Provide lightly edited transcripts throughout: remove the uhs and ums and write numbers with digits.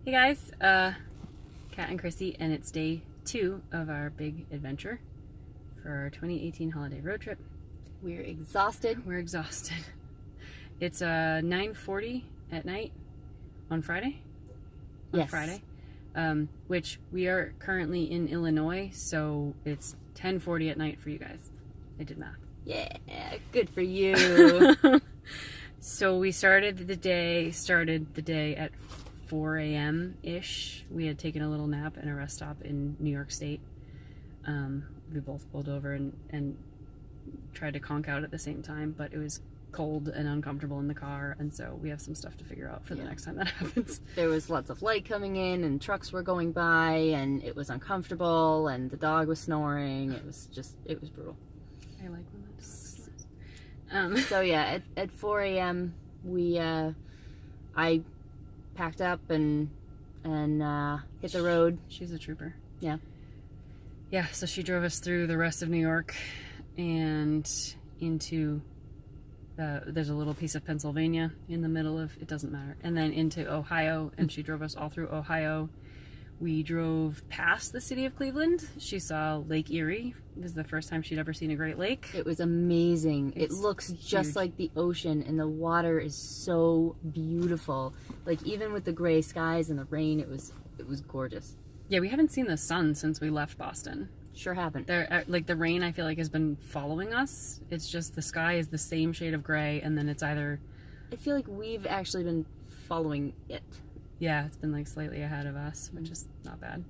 Hey guys, Kat and Chrissy, and it's day 2 of our big adventure for our 2018 holiday road trip. We're exhausted. We're exhausted. It's 9:40 at night on Friday. Yes. Friday, which we are currently in Illinois, so it's 10:40 at night for you guys. I did math. Yeah, good for you. So we started the day at 4 a.m. ish. We had taken a little nap and a rest stop in New York State. We both pulled over and tried to conk out at the same time, but it was cold and uncomfortable in the car, and so we have some stuff to figure out for the next time that happens. There was lots of light coming in and trucks were going by and it was uncomfortable and the dog was snoring. It was brutal. I like when that does. So yeah, at 4 a.m. I packed up and hit the road. She's a trooper. Yeah. Yeah, so she drove us through the rest of New York and into there's a little piece of Pennsylvania in the middle of, it doesn't matter, and then into Ohio, and she drove us all through Ohio. We drove past the city of Cleveland. She saw Lake Erie. It was the first time she'd ever seen a Great Lake. It was amazing. It's it looks huge. just like the ocean, and the water is so beautiful. Like, even with the gray skies and the rain, it was gorgeous. Yeah, we haven't seen the sun since we left Boston. Sure haven't. Like the rain, I feel like, has been following us. It's just the sky is the same shade of gray, and then it's either... I feel like we've actually been following it. Yeah, it's been like slightly ahead of us, which is not bad.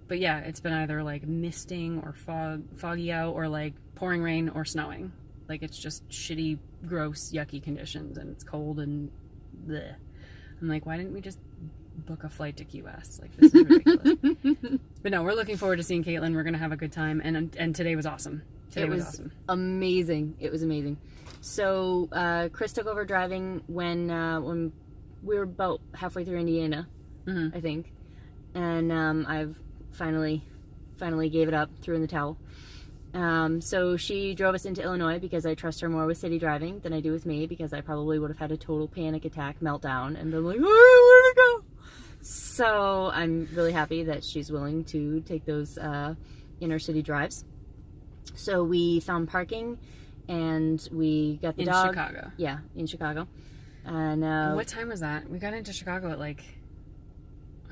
But yeah, it's been either like misting or foggy out, or like pouring rain or snowing. Like, it's just shitty, gross, yucky conditions, and it's cold and bleh. I'm like, why didn't we just book a flight to Key West? Like, this is ridiculous. But no, we're looking forward to seeing Caitlin. We're gonna have a good time, and today was awesome. Today was awesome. Amazing. It was amazing. So Chris took over driving when we were about halfway through Indiana, I think, and I've finally gave it up, threw in the towel. So she drove us into Illinois because I trust her more with city driving than I do with me, because I probably would have had a total panic attack meltdown and been like, oh, where to go? So I'm really happy that she's willing to take those inner city drives. So we found parking and we got the dog. In Chicago. Yeah, in Chicago. And what time was that? We got into Chicago at like,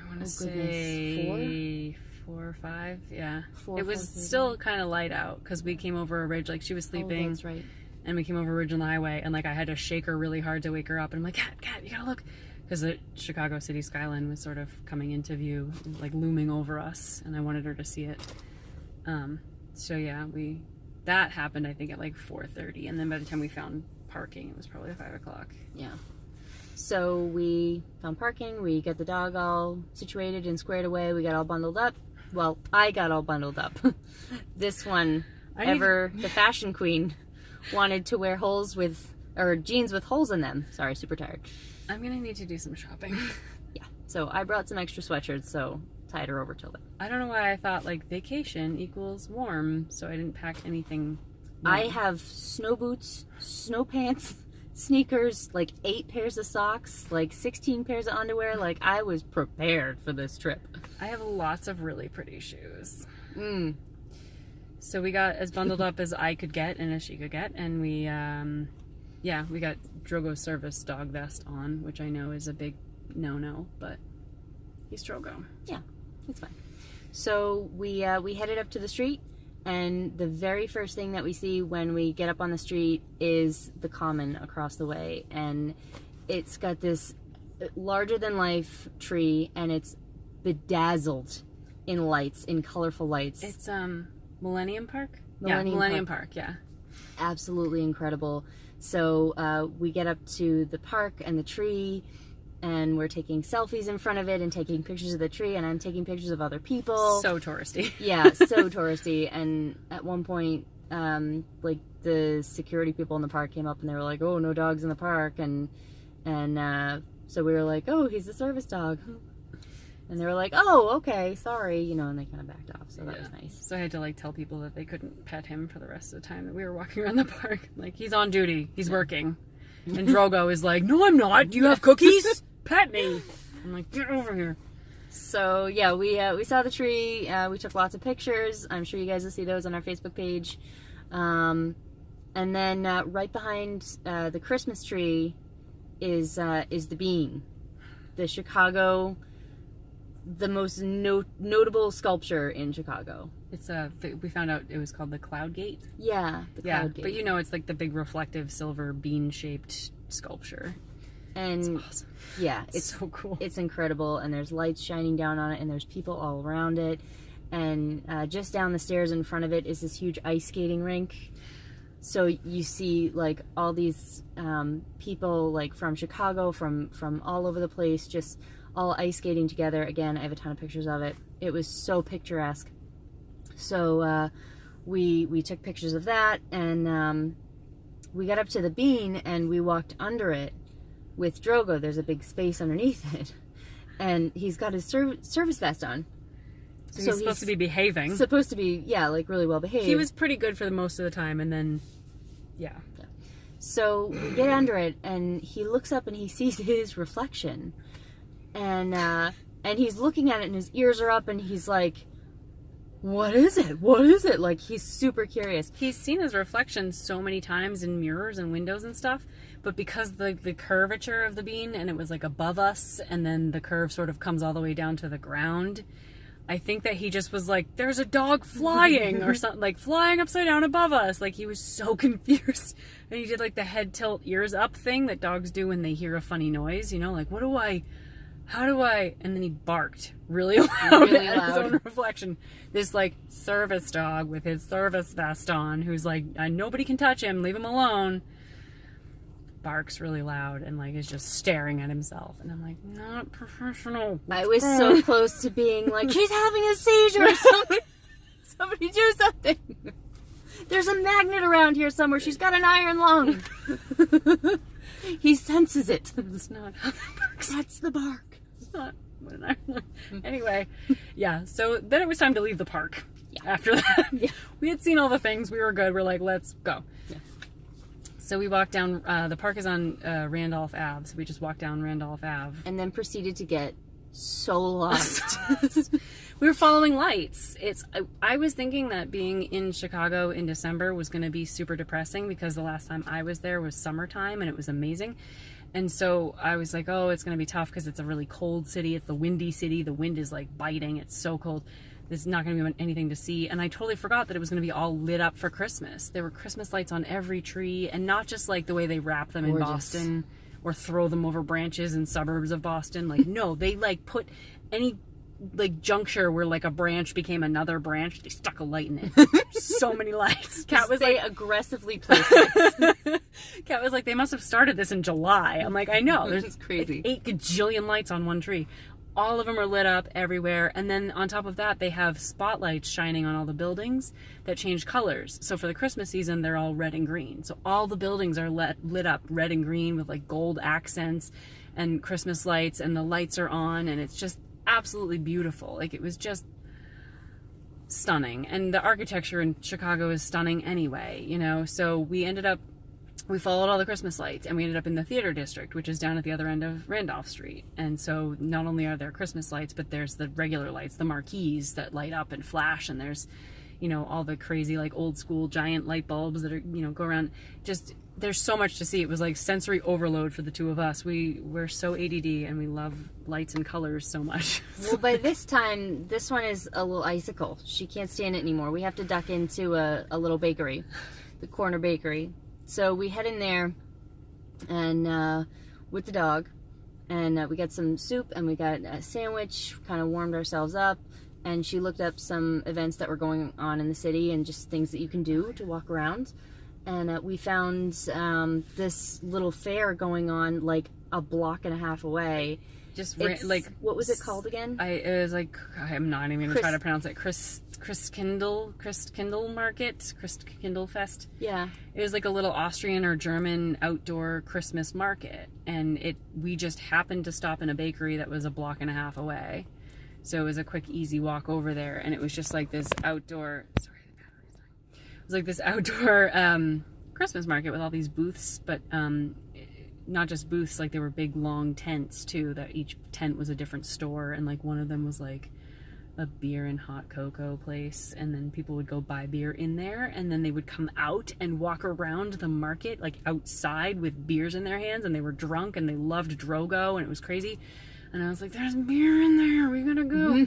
I want to say 4 or 5. Yeah, it was still kind of light out because we came over a ridge. Like, she was sleeping. Oh, that's right. And we came over a ridge on the highway, and like I had to shake her really hard to wake her up. And I'm like, Kat, you gotta look, because the Chicago city skyline was sort of coming into view, like looming over us, and I wanted her to see it. So yeah, that happened I think at like 4:30, and then by the time we found parking, it was probably 5 o'clock. Yeah. So we found parking, we got the dog all situated and squared away, we got all bundled up. Well, I got all bundled up. This one, the fashion queen, wanted to wear jeans with holes in them. Sorry, super tired. I'm gonna need to do some shopping. Yeah. So I brought some extra sweatshirts, so tied her over till then. I don't know why I thought like vacation equals warm, so I didn't pack anything warm. I have snow boots, snow pants, sneakers, like 8 pairs of socks, like 16 pairs of underwear. Like, I was prepared for this trip. I have lots of really pretty shoes. So we got as bundled up as I could get and as she could get, and we got Drogo service dog vest on, which I know is a big no-no, but he's Drogo. Yeah, it's fine. So we headed up to the street, and the very first thing that we see when we get up on the street is the common across the way, and it's got this larger-than-life tree, and it's bedazzled in lights, in colorful lights. It's Millennium Park? Millennium Park, yeah. Absolutely incredible. So we get up to the park and the tree, and we're taking selfies in front of it and taking pictures of the tree, and I'm taking pictures of other people. So touristy. Yeah, so touristy. And at one point, like, the security people in the park came up and they were like, oh, no dogs in the park, and so we were like, oh, he's the service dog. And they were like, oh, okay, sorry, and they kind of backed off, so that was nice. So I had to, like, tell people that they couldn't pet him for the rest of the time that we were walking around the park. Like, he's on duty. He's working. And Drogo is like, no, I'm not. Do you have cookies? Pet me. I'm like, get over here. So yeah, we saw the tree. We took lots of pictures. I'm sure you guys will see those on our Facebook page. And then right behind the Christmas tree is the bean, the Chicago, the most notable sculpture in Chicago. It's we found out it was called the Cloud Gate. Yeah, the Cloud Gate. But you know, it's like the big reflective silver bean-shaped sculpture. And it's awesome. Yeah, it's so cool. It's incredible, and there's lights shining down on it, and there's people all around it. And just down the stairs in front of it is this huge ice skating rink. So you see like all these people like from Chicago, from all over the place, just all ice skating together. Again, I have a ton of pictures of it. It was so picturesque. So we took pictures of that, and we got up to the bean, and we walked under it with Drogo. There's a big space underneath it, and he's got his service vest on. So he's supposed to be behaving. Supposed to be, yeah, like really well behaved. He was pretty good for the most of the time, and then, yeah. So we get under it, and he looks up and he sees his reflection, and he's looking at it, and his ears are up, and he's like, "What is it? What is it?" Like, he's super curious. He's seen his reflection so many times in mirrors and windows and stuff, but because the curvature of the bean, and it was like above us, and then the curve sort of comes all the way down to the ground, I think that he just was like, there's a dog flying or something, like flying upside down above us. Like, he was so confused. And he did like the head tilt ears up thing that dogs do when they hear a funny noise, you know, like, how do I, and then he barked really loud at his own reflection. This like service dog with his service vest on, who's like, nobody can touch him, leave him alone, barks really loud and like is just staring at himself, and I'm like, not professional. I was so close to being like, she's having a seizure. Somebody do something. There's a magnet around here somewhere. She's got an iron lung. He senses it. It's not how that works. That's the bark. It's not what an iron lung. Anyway, yeah. So then it was time to leave the park. Yeah. After that, we had seen all the things. We were good. We're like, let's go. Yeah. So we walked down, the park is on Randolph Ave, so we just walked down Randolph Ave. And then proceeded to get so lost. We were following lights. I was thinking that being in Chicago in December was going to be super depressing, because the last time I was there was summertime and it was amazing. And so I was like, oh, it's going to be tough because it's a really cold city. It's the windy city. The wind is like biting. It's so cold. There's not going to be anything to see. And I totally forgot that it was going to be all lit up for Christmas. There were Christmas lights on every tree, and not just like the way they wrap them in Boston or throw them over branches in suburbs of Boston. Like, no, they like put any like juncture where like a branch became another branch, they stuck a light in it. So many lights. Kat was like, aggressively placed it. Kat was like, they must have started this in July. I'm like, I know. There's crazy. Like 8 gajillion lights on one tree. All of them are lit up everywhere. And then on top of that, they have spotlights shining on all the buildings that change colors. So for the Christmas season, they're all red and green. So all the buildings are lit up red and green with like gold accents and Christmas lights, and the lights are on, and it's just absolutely beautiful. Like, it was just stunning. And the architecture in Chicago is stunning anyway, you know? So we followed all the Christmas lights, and we ended up in the theater district, which is down at the other end of Randolph Street. And so not only are there Christmas lights, but there's the regular lights, the marquees that light up and flash, and there's, you know, all the crazy like old school giant light bulbs that are, you know, go around. Just, there's so much to see. It was like sensory overload for the two of us. We're so ADD, and we love lights and colors so much. Well, by this time, this one is a little icicle. She can't stand it anymore. We have to duck into a little bakery, the corner bakery. So we head in there, and with the dog, and we got some soup, and we got a sandwich, kind of warmed ourselves up, and she looked up some events that were going on in the city and just things that you can do to walk around. And we found this little fair going on like a block and a half away. Just like, what was it called again? It was like, I'm not even gonna try to pronounce it. Christkindl Market, Christkindl Fest. Yeah. It was like a little Austrian or German outdoor Christmas market, and we just happened to stop in a bakery that was a block and a half away. So it was a quick, easy walk over there, and it was just like this outdoor. Sorry, the battery's dying. It was like this outdoor Christmas market with all these booths, but not just booths, like there were big long tents too, that each tent was a different store, and like one of them was like a beer and hot cocoa place, and then people would go buy beer in there, and then they would come out and walk around the market like outside with beers in their hands, and they were drunk and they loved Drogo, and it was crazy. And I was like, there's beer in there, we gotta go.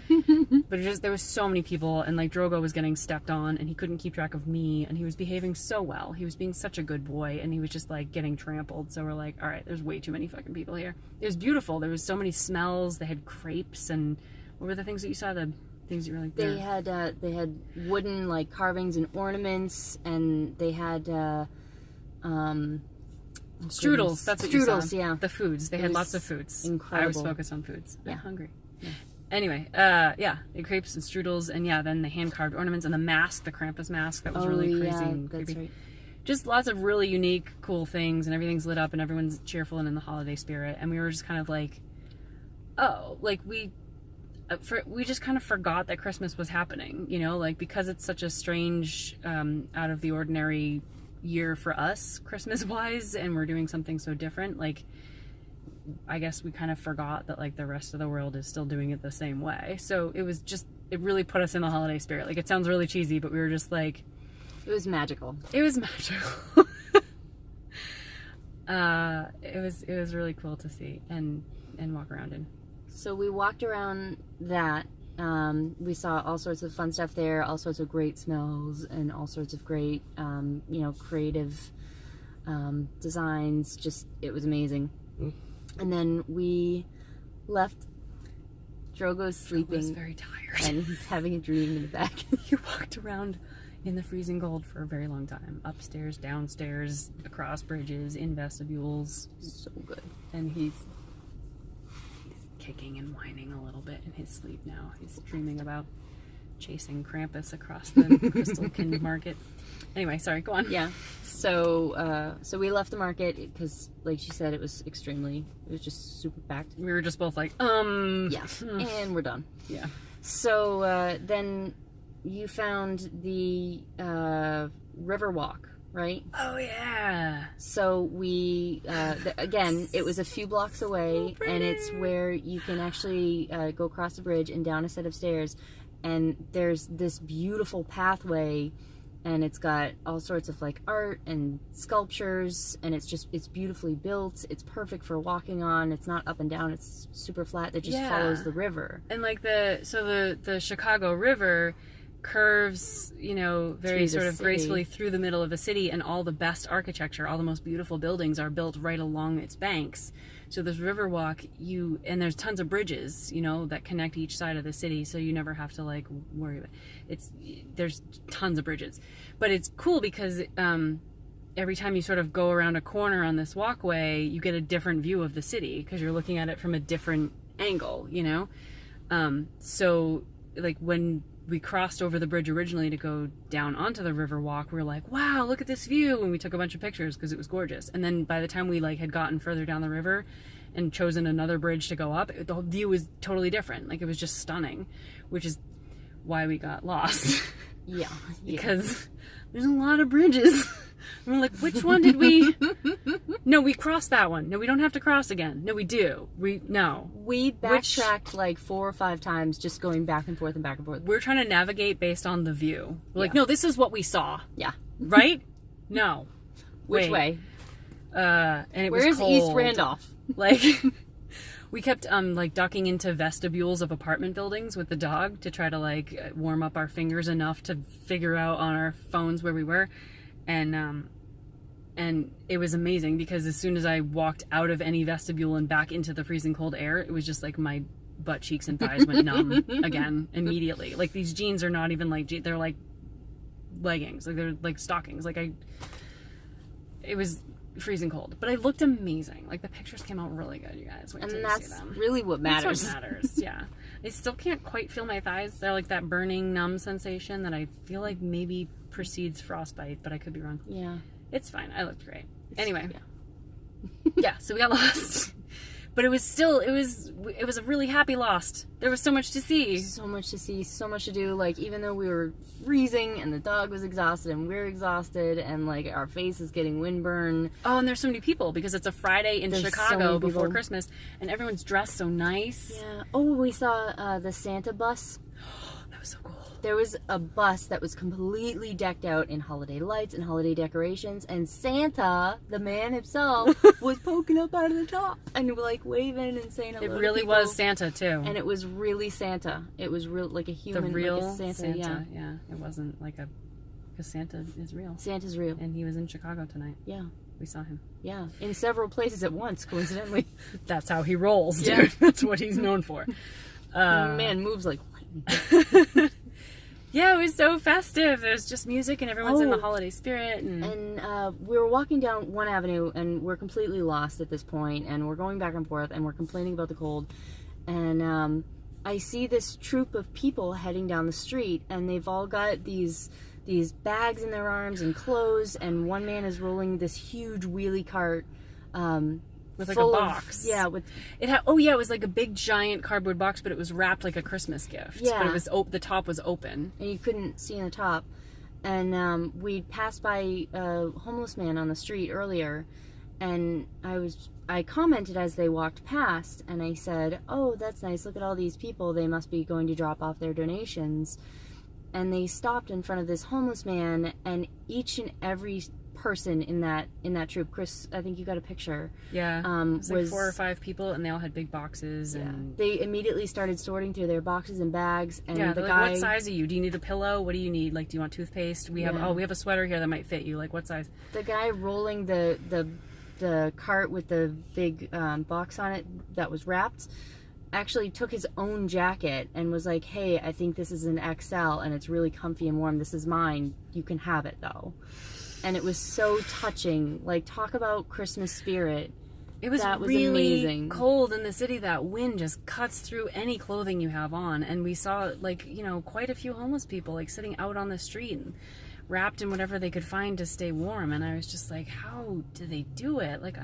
But there was so many people, and like Drogo was getting stepped on, and he couldn't keep track of me, and he was behaving so well. He was being such a good boy, and he was just like getting trampled. So we're like, all right, there's way too many fucking people here. It was beautiful. There was so many smells. They had crepes, and what were the things that you saw? The things that you were like, They had wooden like carvings and ornaments, and they had strudels. That's what you saw. Strudels, yeah. The foods. They had lots of foods. Incredible. I was focused on foods. Yeah. I'm hungry. Yeah. Anyway, yeah, the crepes and strudels, and yeah, then the hand-carved ornaments and the mask, the Krampus mask, that was really crazy and that's creepy. right. Just lots of really unique, cool things, and everything's lit up, and everyone's cheerful and in the holiday spirit. And we were just kind of like, oh, like we just kind of forgot that Christmas was happening, you know, like because it's such a strange, out of the ordinary year for us, Christmas-wise, and we're doing something so different. Like, I guess we kind of forgot that like the rest of the world is still doing it the same way. So it was just, it really put us in the holiday spirit. Like, it sounds really cheesy, but we were just like, It was magical. it was magical. It was really cool to see and walk around in. So we walked around that. We saw all sorts of fun stuff there, all sorts of great smells, and all sorts of great, creative designs. Just, it was amazing. And then we left. Drogo's sleeping. I was very tired. And he's having a dream in the back. You walked around in the freezing cold for a very long time. Upstairs, downstairs, across bridges, in vestibules. So good. And he's kicking and whining a little bit in his sleep now. He's dreaming about chasing Krampus across the Crystal Kind Market. Anyway, sorry, go on. Yeah. So we left the market because, like she said, it was just super packed. We were just both like, Yeah. And we're done. Yeah. So then you found the river walk, right? Oh, yeah. So we, again, it was a few blocks away, and it's where you can actually go across the bridge and down a set of stairs, and there's this beautiful pathway, and it's got all sorts of like art and sculptures, and it's beautifully built. It's perfect for walking on. It's not up and down. It's super flat. That just follows the river. And like the Chicago River curves, very sort of gracefully through the middle of the city, and all the best architecture, all the most beautiful buildings are built right along its banks. So this river walk, and there's tons of bridges, that connect each side of the city, so you never have to like worry about it. There's tons of bridges. But it's cool because every time you sort of go around a corner on this walkway, you get a different view of the city because you're looking at it from a different angle, so like when we crossed over the bridge originally to go down onto the river walk, we were like, wow, look at this view, and we took a bunch of pictures because it was gorgeous. And then by the time we like had gotten further down the river and chosen another bridge to go up, the whole view was totally different. Like, it was just stunning, which is why we got lost. Yeah. Because there's a lot of bridges. And we're like, which one did we? No, we crossed that one. No, we don't have to cross again. No, we do. We backtracked like 4 or 5 times, just going back and forth and back and forth. We're trying to navigate based on the view. We're like, no, this is what we saw. Yeah. Right? No. Which way? And it was Where's cold. East Randolph? Like, we kept like ducking into vestibules of apartment buildings with the dog to try to like warm up our fingers enough to figure out on our phones where we were. And it was amazing because as soon as I walked out of any vestibule and back into the freezing cold air, it was just like my butt cheeks and thighs went numb again immediately. Like, these jeans are not even like, they're like leggings, like they're like stockings. It was freezing cold, but I looked amazing. Like, the pictures came out really good, you guys. Wait till you see them. Really what matters. That's what matters. Yeah. I still can't quite feel my thighs. They're like that burning, numb sensation that I feel like maybe precedes frostbite, but I could be wrong. Yeah. It's fine. I looked great. Anyway. Yeah. So we got lost. But it was still, it was a really happy Lost. There was so much to see. So much to see, so much to do. Like, even though we were freezing and the dog was exhausted and we're exhausted and, like, our face is getting windburn. Oh, and there's so many people because it's a Friday in There's so Chicago many before people. Christmas, and everyone's dressed so nice. Yeah. Oh, we saw the Santa bus. That was so cool. There was a bus that was completely decked out in holiday lights and holiday decorations, and Santa, the man himself, was poking up out of the top and like waving and saying hello. It to really people. was Santa too. And it was really Santa. It was real, like a The human, real like a Santa. yeah. It wasn't like because Santa is real. Santa's real. And he was in Chicago tonight. Yeah. We saw him. Yeah. In several places at once, coincidentally. That's how he rolls, dude. Yeah. That's what he's known for. Man moves like lightning. Yeah, it was so festive. There's just music and everyone's in the Oh. holiday spirit. And we were walking down one avenue and we're completely lost at this point, and we're going back and forth and we're complaining about the cold. And I see this troop of people heading down the street, and they've all got these bags in their arms and clothes, and one man is rolling this huge wheelie cart with like a full of- box. yeah, with It had, oh yeah, it was like a big giant cardboard box, but it was wrapped like a Christmas gift. Yeah. But it was the top was open. and you couldn't see in the top. And we passed by a homeless man on the street earlier, and I commented as they walked past, and I said, "Oh, that's nice. Look at all these people. They must be going to drop off their donations." And they stopped in front of this homeless man, and each and every person in that troop, Chris, I think you got a picture. Yeah. It was like was- 4 or 5 people, and they all had big boxes. And They immediately started sorting through their boxes and bags, and yeah, the they're guy. like, what size are you? Do you need a pillow? What do you need? Like, do you want toothpaste? We have Yeah. we have a sweater here that might fit you. Like, what size? The guy rolling the cart with the big box on it that was wrapped actually took his own jacket and was like, "Hey, I think this is an XL and it's really comfy and warm. This is mine. You can have it though." And it was so touching. Like, talk about Christmas spirit. It was, That was really amazing. cold in the city. That wind just cuts through any clothing you have on. And we saw, like, quite a few homeless people, like, sitting out on the street and wrapped in whatever they could find to stay warm. And I was just like, how do they do it? Like,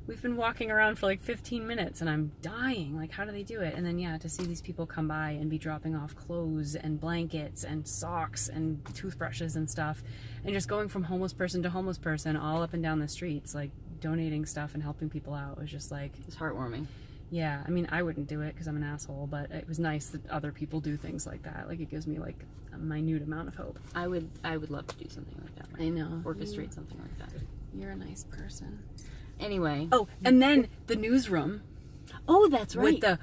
we've been walking around for like 15 minutes and I'm dying. Like, how do they do it? And then, yeah, to see these people come by and be dropping off clothes and blankets and socks and toothbrushes and stuff, and just going from homeless person to homeless person all up and down the streets, like donating stuff and helping people out, was just like, It's heartwarming. yeah. I mean, I wouldn't do it because I'm an asshole, but it was nice that other people do things like that. Like, it gives me like a minute amount of hope. I would love to do something like that. I know. Orchestrate something like that. You're a nice person. Anyway. Oh, and then the newsroom. Oh, that's right. With the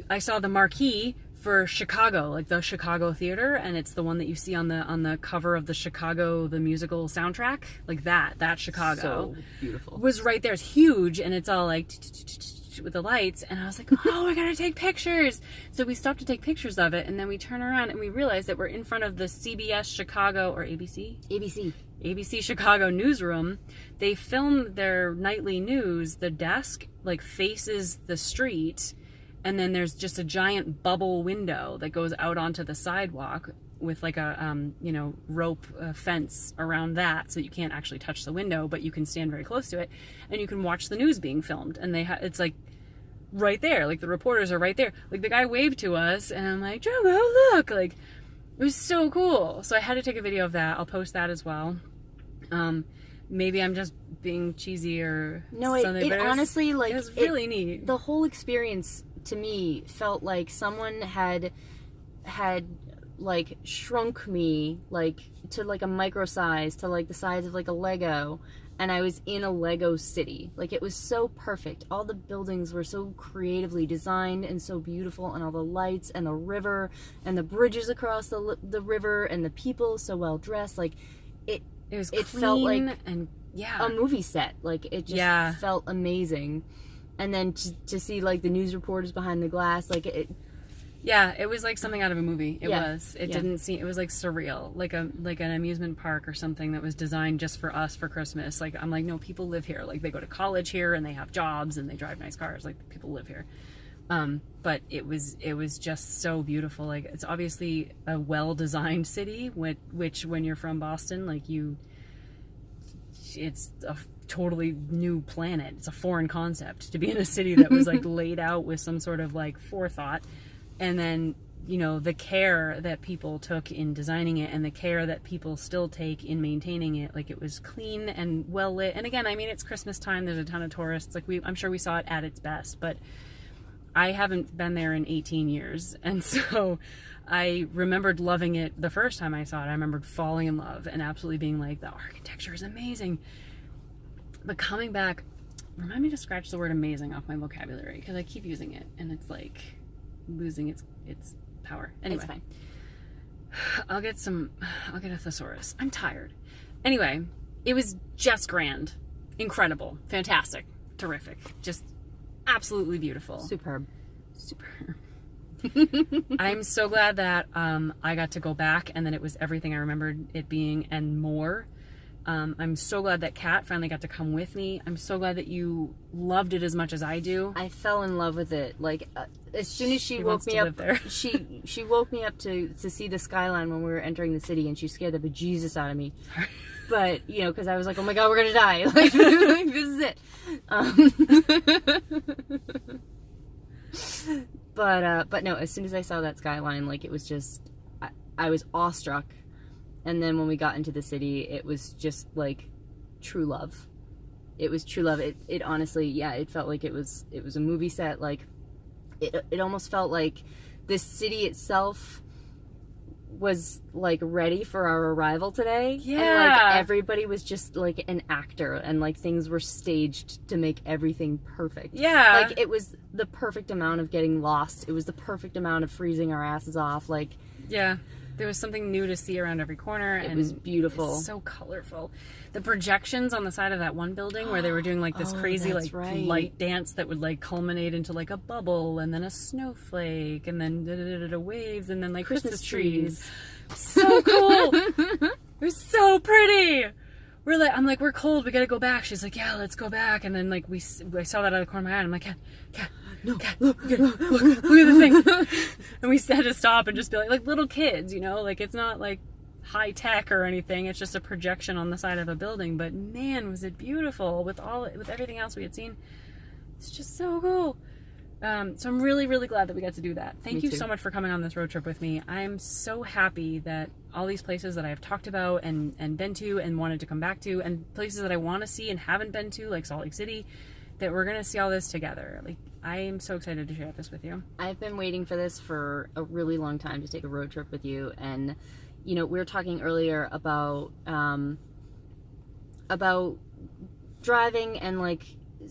I saw the marquee for Chicago, like the Chicago Theater, and it's the one that you see on the cover of the Chicago the musical soundtrack, like that Chicago So beautiful. was right there. It's huge, and it's all like with the lights, and I was like, oh, I gotta take pictures. So we stopped to take pictures of it, and then we turn around and we realize that we're in front of the CBS Chicago, or ABC Chicago newsroom. They film their nightly news. The desk like faces the street, and then there's just a giant bubble window that goes out onto the sidewalk with like a rope fence around that, so you can't actually touch the window, but you can stand very close to it and you can watch the news being filmed. And it's like right there, like the reporters are right there. Like, the guy waved to us, and I'm like, Jogo, look! Like, it was so cool. So I had to take a video of that. I'll post that as well. Maybe I'm just being cheesy or No, something. it but honestly, like, it was really neat. The whole experience to me felt like someone had like shrunk me like to like a micro size, to like the size of like a Lego, and I was in a Lego city. Like, it was so perfect. All the buildings were so creatively designed and so beautiful, and all the lights and the river and the bridges across the river, and the people so well dressed. Like, It was it clean felt like and yeah. a movie set. Like, it just felt amazing. And then to see like the news reporters behind the glass, like it was like something out of a movie. It didn't seem, it was like surreal, like an amusement park or something that was designed just for us for Christmas. Like, I'm like, no, people live here. Like, they go to college here and they have jobs and they drive nice cars. Like, people live here. But it was just so beautiful. Like, it's obviously a well-designed city, which when you're from Boston, like, it's a totally new planet. It's a foreign concept to be in a city that was like laid out with some sort of like forethought. And then, you know, the care that people took in designing it and the care that people still take in maintaining it. Like, it was clean and well lit. And again, I mean, it's Christmas time. There's a ton of tourists. Like, I'm sure we saw it at its best, but I haven't been there in 18 years. And so I remembered loving it the first time I saw it. I remembered falling in love and absolutely being like, the architecture is amazing. But coming back, remind me to scratch the word amazing off my vocabulary, because I keep using it and it's like losing its power. Anyway, It's fine. I'll get a thesaurus. I'm tired. Anyway, it was just grand, incredible, fantastic, terrific, just absolutely beautiful. Superb. I'm so glad that I got to go back and that it was everything I remembered it being and more. I'm so glad that Kat finally got to come with me. I'm so glad that you loved it as much as I do. I fell in love with it. Like, as soon as she woke wants me to up, live there. she woke me up to see the skyline when we were entering the city, and she scared the bejesus out of me. But, you know, because I was like, oh my God, we're going to die. Like, this is it. But no, as soon as I saw that skyline, like, it was just, I was awestruck. And then when we got into the city, it was just like true love. It was true love. It honestly, yeah, it felt like it was a movie set. Like, it almost felt like this city itself was like ready for our arrival today. Yeah. And like everybody was just like an actor, and like things were staged to make everything perfect. Yeah. Like, it was the perfect amount of getting lost. It was the perfect amount of freezing our asses off. Like, Yeah. There was something new to see around every corner. it and was beautiful. It's so colorful. The projections on the side of that one building where they were doing like this Oh, crazy that's like right. light dance that would like culminate into like a bubble and then a snowflake and then waves and then like Christmas trees. So cool. It was so pretty. We're cold. We gotta go back. She's like, yeah, let's go back. And then like I saw that out of the corner of my eye. And I'm like, Kat, look at the thing. And we had to stop and just be like little kids, you know, like, it's not like high tech or anything. It's just a projection on the side of a building. But man, was it beautiful with everything else we had seen. It's just so cool. So I'm really, really glad that we got to do that. Thank you too. so much for coming on this road trip with me. I'm so happy that all these places that I've talked about and been to and wanted to come back to, and places that I want to see and haven't been to, like Salt Lake City, that we're going to see all this together. Like, I am so excited to share this with you. I've been waiting for this for a really long time, to take a road trip with you. And, you know, we were talking earlier about driving and like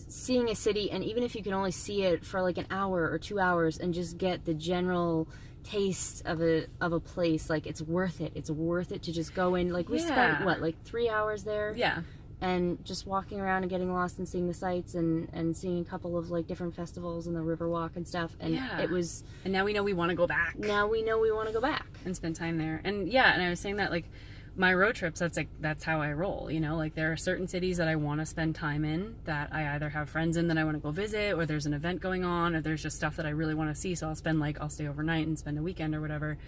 seeing a city, and even if you can only see it for like an hour or 2 hours and just get the general taste of a place, like, it's worth it. It's worth it to just go in. Like, we spent what, like 3 hours there? Yeah. And just walking around and getting lost and seeing the sights and seeing a couple of like different festivals and the Riverwalk and stuff. And Yeah. it was, And now we know we want to go back now we know we want to go back. and spend time there. And yeah, and I was saying that, like, my road trips, that's how I roll, you know? Like, there are certain cities that I want to spend time in, that I either have friends in that I want to go visit, or there's an event going on, or there's just stuff that I really want to see, so I'll stay overnight and spend a weekend or whatever.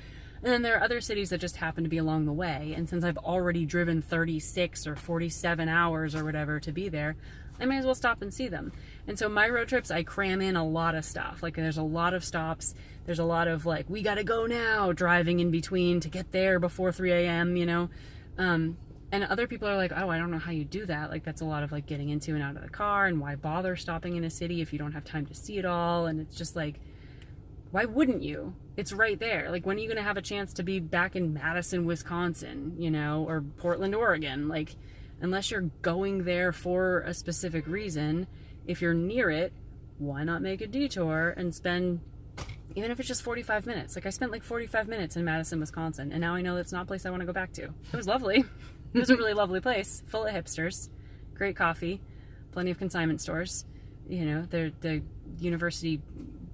And then there are other cities that just happen to be along the way, and since I've already driven 36 or 47 hours or whatever to be there, I may as well stop and see them. And so my road trips, I cram in a lot of stuff. Like, there's a lot of stops. There's a lot of, like, we gotta go now, driving in between to get there before 3 a.m., you know? And other people are like, oh, I don't know how you do that. Like, that's a lot of, like, getting into and out of the car, and why bother stopping in a city if you don't have time to see it all? And it's just like, why wouldn't you? It's right there. Like, when are you going to have a chance to be back in Madison, Wisconsin, you know, or Portland, Oregon? Like, unless you're going there for a specific reason, if you're near it, why not make a detour and spend, even if it's just 45 minutes? Like, I spent like 45 minutes in Madison, Wisconsin, and now I know that's not a place I want to go back to. It was lovely. It was a really lovely place, full of hipsters, great coffee, plenty of consignment stores. You know, the University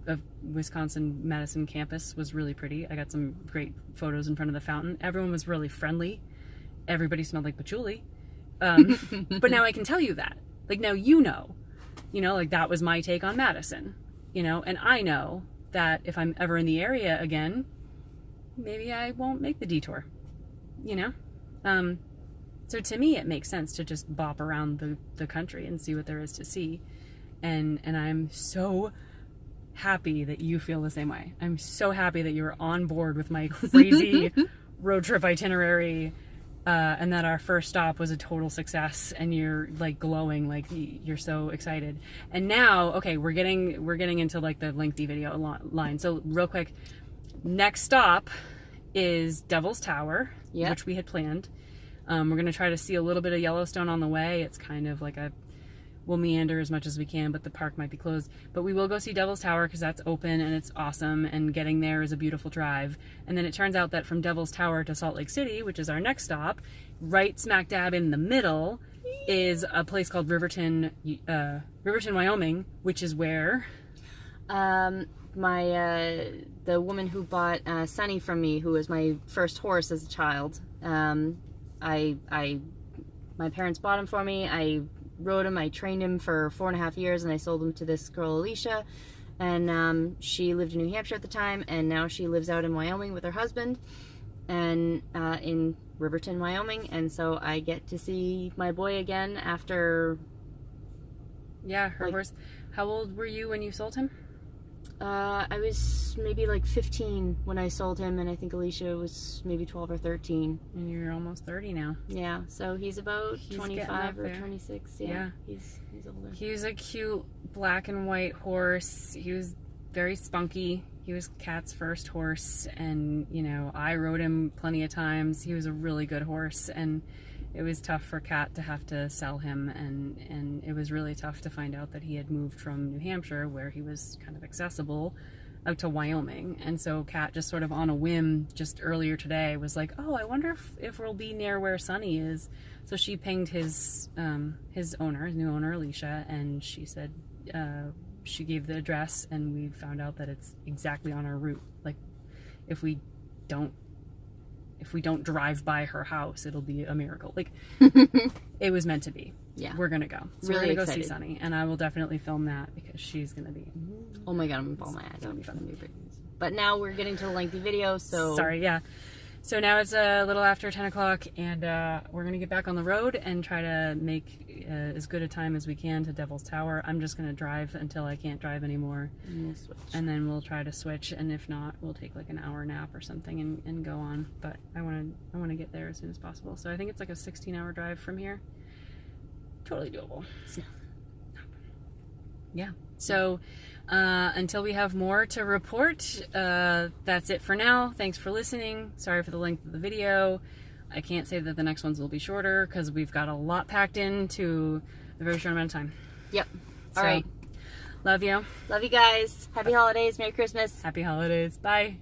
of Wisconsin-Madison campus was really pretty. I got some great photos in front of the fountain. Everyone was really friendly. Everybody smelled like patchouli. But now I can tell you that. Like, now you know, like, that was my take on Madison, you know, and I know that if I'm ever in the area again, maybe I won't make the detour, you know? So to me, it makes sense to just bop around the country and see what there is to see. And I'm so happy that you feel the same way. I'm so happy that you're on board with my crazy road trip itinerary, and that our first stop was a total success, and you're like glowing, like you're so excited. And now, okay, we're getting into like the lengthy video line. So real quick, next stop is Devil's Tower, which we had planned. We're going to try to see a little bit of Yellowstone on the way. It's kind of like we'll meander as much as we can, but the park might be closed. But we will go see Devil's Tower because that's open and it's awesome, and getting there is a beautiful drive. And then it turns out that from Devil's Tower to Salt Lake City, which is our next stop, right smack dab in the middle is a place called Riverton, Wyoming, which is where... the woman who bought Sunny from me, who was my first horse as a child, my parents bought him for me. I rode him, I trained him for 4.5 years, and I sold him to this girl, Alicia, and she lived in New Hampshire at the time, and now she lives out in Wyoming with her husband, and in Riverton, Wyoming, and so I get to see my boy again after... Yeah, her horse. How old were you when you sold him? I was maybe like 15 when I sold him, and I think Alicia was maybe 12 or 13. And you're almost 30 now. Yeah, so he's about 25 or 26. Yeah. He's older. He was a cute black and white horse. He was very spunky. He was Kat's first horse, and I rode him plenty of times. He was a really good horse, and it was tough for Kat to have to sell him, and it was really tough to find out that he had moved from New Hampshire, where he was kind of accessible, out to Wyoming. And so Kat just sort of on a whim just earlier today was like, oh, I wonder if we'll be near where Sunny is. So she pinged his new owner, Alicia, and she said she gave the address, and we found out that it's exactly on our route. Like, if we don't drive by her house, it'll be a miracle. Like, it was meant to be. Yeah. We're going to go. So really we're going to go excited. see Sunny, and I will definitely film that because she's going to be... Oh my God, I'm going to ball my eyes out. It'll be fun. But now we're getting to a lengthy video, so... Sorry, yeah. So now it's a little after 10 o'clock, and we're going to get back on the road and try to make as good a time as we can to Devil's Tower. I'm just going to drive until I can't drive anymore. And then we'll try to switch, and if not, we'll take like an hour nap or something and go on. But I want to get there as soon as possible. So I think it's like a 16-hour drive from here. Totally doable. Yeah. So until we have more to report, that's it for now. Thanks for listening. Sorry for the length of the video. I can't say that the next ones will be shorter because we've got a lot packed into a very short amount of time. Yep. All right. Love you. Love you guys. Happy holidays. Merry Christmas. Happy holidays. Bye.